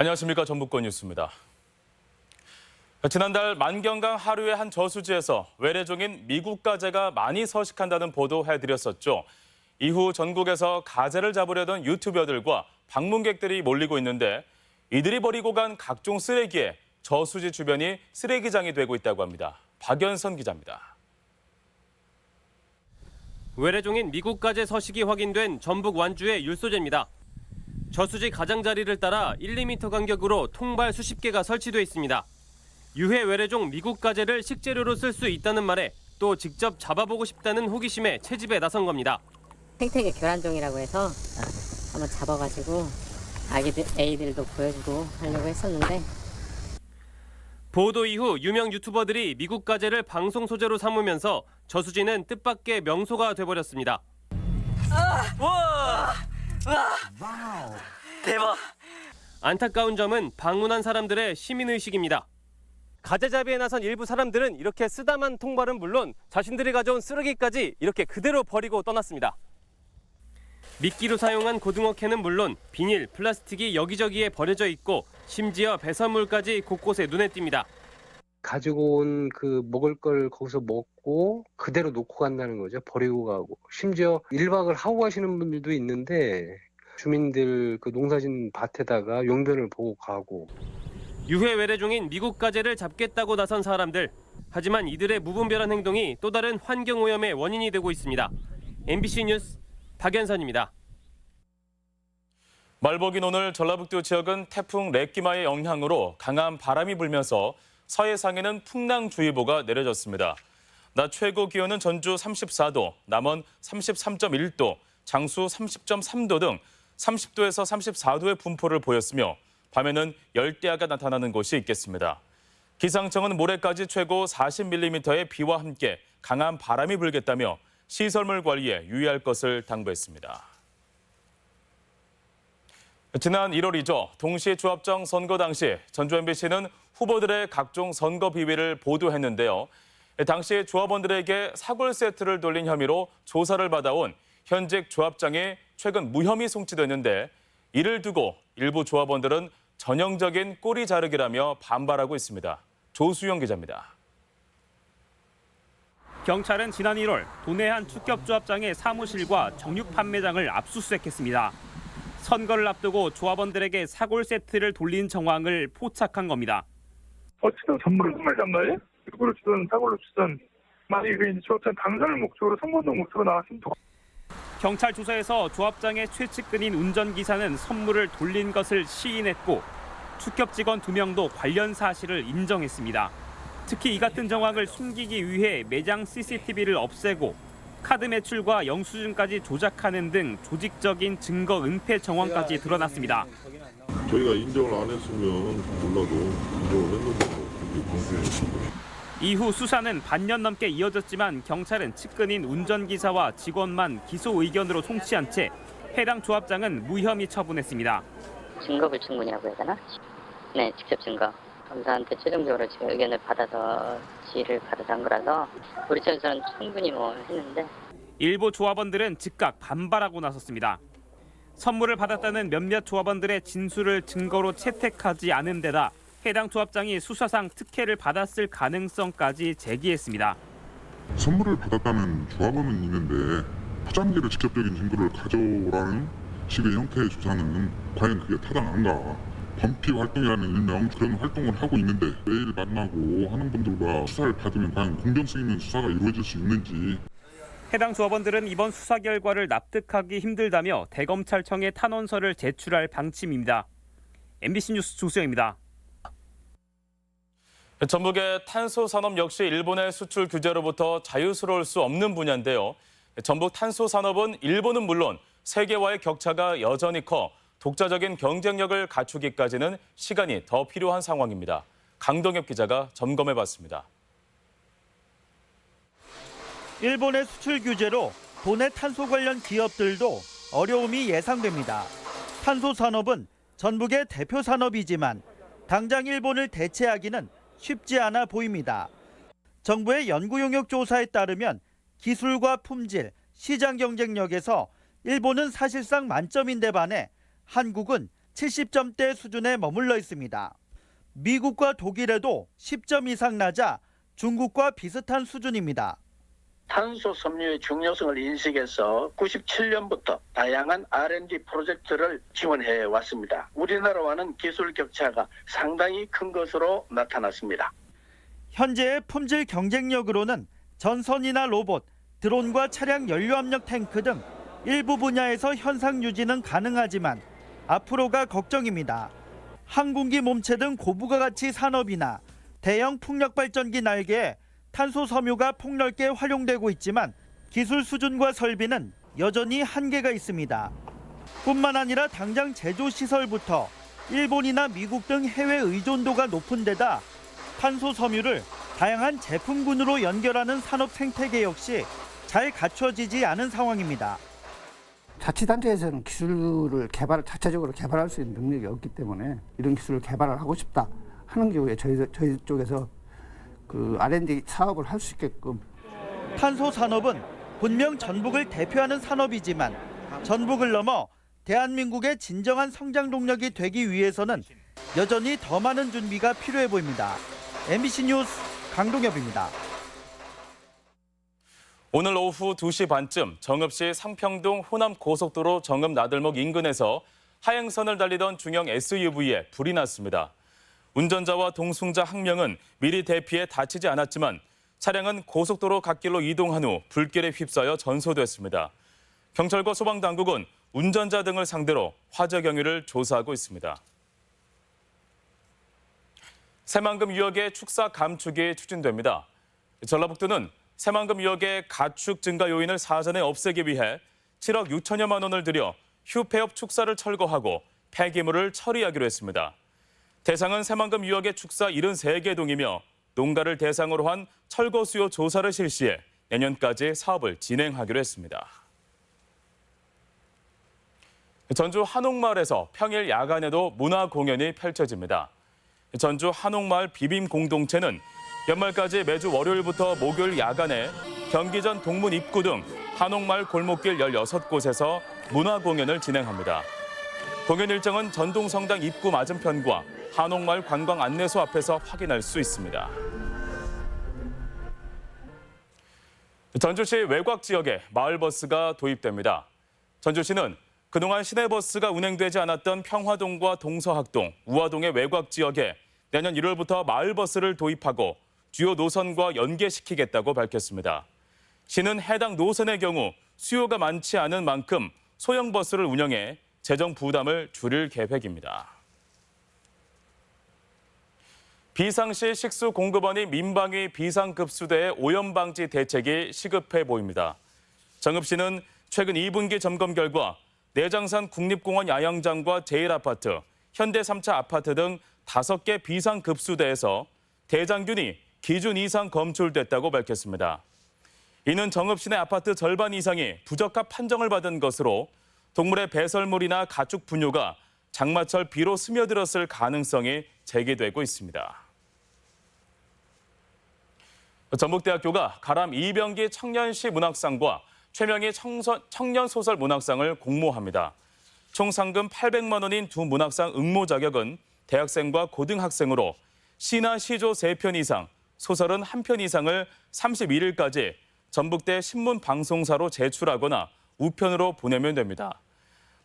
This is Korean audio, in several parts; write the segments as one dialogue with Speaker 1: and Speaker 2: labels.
Speaker 1: 안녕하십니까. 전북권 뉴스입니다. 지난달 만경강 하류의 한 저수지에서 외래종인 미국 가재가 많이 서식한다는 보도해드렸었죠. 이후 전국에서 가재를 잡으려던 유튜버들과 방문객들이 몰리고 있는데 이들이 버리고 간 각종 쓰레기에 저수지 주변이 쓰레기장이 되고 있다고 합니다. 박연선 기자입니다.
Speaker 2: 외래종인 미국 가재 서식이 확인된 전북 완주의 율소재입니다. 저수지 가장자리를 따라 1, 2m 간격으로 통발 수십 개가 설치돼 있습니다. 유해 외래종 미국 가재를 식재료로 쓸 수 있다는 말에 또 직접 잡아보고 싶다는 호기심에 채집에 나선 겁니다.
Speaker 3: 생태계 교란종이라고 해서 한번 잡아가지고 애기들도 보여주고 하려고 했었는데
Speaker 2: 보도 이후 유명 유튜버들이 미국 가재를 방송 소재로 삼으면서 저수지는 뜻밖의 명소가 돼버렸습니다.
Speaker 4: 와! 대박!
Speaker 2: 안타까운 점은 방문한 사람들의 시민의식입니다. 가재잡이에 나선 일부 사람들은 이렇게 쓰다만 통발은 물론 자신들이 가져온 쓰레기까지 이렇게 그대로 버리고 떠났습니다. 미끼로 사용한 고등어 캔은 물론 비닐, 플라스틱이 여기저기에 버려져 있고 심지어 배설물까지 곳곳에 눈에 띕니다.
Speaker 5: 가지고 온 그 먹을 걸 거기서 먹고 그대로 놓고 간다는 거죠. 버리고 가고. 심지어 1박을 하고 가시는 분들도 있는데 주민들 그 농사진 밭에다가 용변을 보고 가고.
Speaker 2: 유해 외래종인 미국 가재를 잡겠다고 나선 사람들. 하지만 이들의 무분별한 행동이 또 다른 환경오염의 원인이 되고 있습니다. MBC 뉴스 박연선입니다.
Speaker 1: 말복인 오늘 전라북도 지역은 태풍 렛기마의 영향으로 강한 바람이 불면서 서해상에는 풍랑주의보가 내려졌습니다. 낮 최고 기온은 전주 34도, 남원 33.1도, 장수 30.3도 등 30도에서 34도의 분포를 보였으며 밤에는 열대야가 나타나는 곳이 있겠습니다. 기상청은 모레까지 최고 40mm의 비와 함께 강한 바람이 불겠다며 시설물 관리에 유의할 것을 당부했습니다. 지난 1월이죠. 동시조합장 선거 당시 전주 MBC는 후보들의 각종 선거 비위를 보도했는데요. 당시 조합원들에게 사골 세트를 돌린 혐의로 조사를 받아온 현직 조합장이 최근 무혐의 송치됐는데 이를 두고 일부 조합원들은 전형적인 꼬리 자르기라며 반발하고 있습니다. 조수영 기자입니다.
Speaker 6: 경찰은 지난 1월 도내 한 축협조합장의 사무실과 정육 판매장을 압수수색했습니다. 선거를 앞두고 조합원들에게 사골 세트를 돌린 정황을 포착한 겁니다.
Speaker 7: 어쨌든 선물을 정말 장가에 일부러 주든 사골로 주든 만약에 이제 조합장 당선을 목적으로 선거운동 목적으로 나왔으면
Speaker 6: 경찰 조사에서 조합장의 최측근인 운전기사는 선물을 돌린 것을 시인했고 축협 직원 2명도 관련 사실을 인정했습니다. 특히 이 같은 정황을 숨기기 위해 매장 CCTV를 없애고 카드 매출과 영수증까지 조작하는 등 조직적인 증거 은폐 정황까지 드러났습니다.
Speaker 8: 저희가 인정을 안 했으면 몰라도 인정을 했는데 그게 방송이었습니다.
Speaker 6: 이후 수사는 반년 넘게 이어졌지만 경찰은 측근인 운전기사와 직원만 기소 의견으로 송치한 채 해당 조합장은 무혐의 처분했습니다.
Speaker 3: 증거 불충분이라고 해야 되나? 네, 직접 증거. 검사한테 최종적으로 지금 의견을 받아서 지휘를 받아서 한 거라서 우리 쪽에서는 충분히 했는데
Speaker 6: 일부 조합원들은 즉각 반발하고 나섰습니다. 선물을 받았다는 몇몇 조합원들의 진술을 증거로 채택하지 않은 데다 해당 조합장이 수사상 특혜를 받았을 가능성까지 제기했습니다.
Speaker 8: 선물을 받았다는 조합원은 있는데 포장지를 직접적인 증거를 가져오라는 식의 형태의 조사는 과연 그게 타당한가? 범피 활동이라는 일명 그런 활동을 하고 있는데 매일 만나고 하는 분들과 수사를 받으면 과연 공정성 있는 수사가 이루어질 수 있는지.
Speaker 6: 해당 조합원들은 이번 수사 결과를 납득하기 힘들다며 대검찰청에 탄원서를 제출할 방침입니다. MBC 뉴스 조수영입니다.
Speaker 1: 전북의 탄소 산업 역시 일본의 수출 규제로부터 자유스러울 수 없는 분야인데요. 전북 탄소 산업은 일본은 물론 세계와의 격차가 여전히 커 독자적인 경쟁력을 갖추기까지는 시간이 더 필요한 상황입니다. 강동엽 기자가 점검해봤습니다.
Speaker 9: 일본의 수출 규제로 도내 탄소 관련 기업들도 어려움이 예상됩니다. 탄소 산업은 전북의 대표 산업이지만 당장 일본을 대체하기는 쉽지 않아 보입니다. 정부의 연구 용역 조사에 따르면 기술과 품질, 시장 경쟁력에서 일본은 사실상 만점인데 반해 한국은 70점대 수준에 머물러 있습니다. 미국과 독일에도 10점 이상 낮아 중국과 비슷한 수준입니다.
Speaker 4: 탄소 섬유의 중요성을 인식해서 97년부터 다양한 R&D 프로젝트를 지원해 왔습니다. 우리나라와는 기술 격차가 상당히 큰 것으로 나타났습니다.
Speaker 9: 현재의 품질 경쟁력으로는 전선이나 로봇, 드론과 차량 연료압력 탱크 등 일부 분야에서 현상 유지는 가능하지만 앞으로가 걱정입니다. 항공기 몸체 등 고부가 가치 산업이나 대형 풍력 발전기 날개에 탄소 섬유가 폭넓게 활용되고 있지만 기술 수준과 설비는 여전히 한계가 있습니다. 뿐만 아니라 당장 제조 시설부터 일본이나 미국 등 해외 의존도가 높은 데다 탄소 섬유를 다양한 제품군으로 연결하는 산업 생태계 역시 잘 갖춰지지 않은 상황입니다.
Speaker 10: 자치단체에서는 기술을 자체적으로 개발할 수 있는 능력이 없기 때문에 이런 기술을 개발을 하고 싶다 하는 경우에 저희 쪽에서 그 R&D 사업을 할 수 있게끔.
Speaker 9: 탄소 산업은 분명 전북을 대표하는 산업이지만 전북을 넘어 대한민국의 진정한 성장 동력이 되기 위해서는 여전히 더 많은 준비가 필요해 보입니다. MBC 뉴스 강동엽입니다.
Speaker 1: 오늘 오후 2시 반쯤 정읍시 상평동 호남고속도로 정읍 나들목 인근에서 하행선을 달리던 중형 SUV에 불이 났습니다. 운전자와 동승자 1명은 미리 대피해 다치지 않았지만 차량은 고속도로 갓길로 이동한 후 불길에 휩싸여 전소됐습니다. 경찰과 소방당국은 운전자 등을 상대로 화재 경위를 조사하고 있습니다. 새만금 유역의 축사 감축이 추진됩니다. 전라북도는 새만금 유역의 가축 증가 요인을 사전에 없애기 위해 7억 6천여만 원을 들여 휴폐업 축사를 철거하고 폐기물을 처리하기로 했습니다. 대상은 새만금 유역의 축사 73개 동이며 농가를 대상으로 한 철거 수요 조사를 실시해 내년까지 사업을 진행하기로 했습니다. 전주 한옥마을에서 평일 야간에도 문화 공연이 펼쳐집니다. 전주 한옥마을 비빔 공동체는 연말까지 매주 월요일부터 목요일 야간에 경기전 동문 입구 등 한옥마을 골목길 16곳에서 문화 공연을 진행합니다. 공연 일정은 전동성당 입구 맞은편과 한옥마을 관광 안내소 앞에서 확인할 수 있습니다. 전주시 외곽 지역에 마을버스가 도입됩니다. 전주시는 그동안 시내버스가 운행되지 않았던 평화동과 동서학동, 우화동의 외곽 지역에 내년 1월부터 마을버스를 도입하고 주요 노선과 연계시키겠다고 밝혔습니다. 시는 해당 노선의 경우 수요가 많지 않은 만큼 소형 버스를 운영해 재정 부담을 줄일 계획입니다. 비상시 식수 공급원인 민방위 비상급수대의 오염방지 대책이 시급해 보입니다. 정읍시는 최근 2분기 점검 결과 내장산 국립공원 야영장과 제1아파트, 현대 3차 아파트 등 5개 비상급수대에서 대장균이 기준 이상 검출됐다고 밝혔습니다. 이는 정읍시 내 아파트 절반 이상이 부적합 판정을 받은 것으로 동물의 배설물이나 가축 분뇨가 장마철 비로 스며들었을 가능성이 제기되고 있습니다. 전북대학교가 가람 이병기 청년시 문학상과 최명희 청년소설 문학상을 공모합니다. 총 상금 800만 원인 두 문학상 응모 자격은 대학생과 고등학생으로 시나 시조 3편 이상, 소설은 1편 이상을 31일까지 전북대 신문방송사로 제출하거나 우편으로 보내면 됩니다.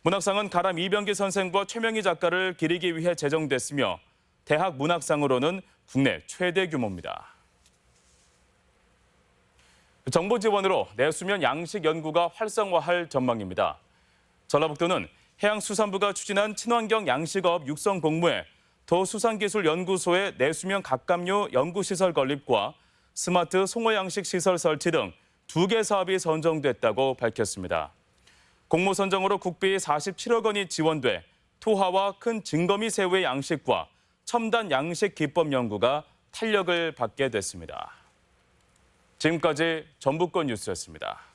Speaker 1: 문학상은 가람 이병기 선생과 최명희 작가를 기리기 위해 제정됐으며 대학 문학상으로는 국내 최대 규모입니다. 정부 지원으로 내수면 양식 연구가 활성화할 전망입니다. 전라북도는 해양수산부가 추진한 친환경 양식업 육성 공모에 도수산기술연구소의 내수면 갑각류 연구시설 건립과 스마트 송어 양식 시설 설치 등 2개 사업이 선정됐다고 밝혔습니다. 공모 선정으로 국비 47억 원이 지원돼 토하와 큰 증거미 새우의 양식과 첨단 양식 기법 연구가 탄력을 받게 됐습니다. 지금까지 전북권 뉴스였습니다.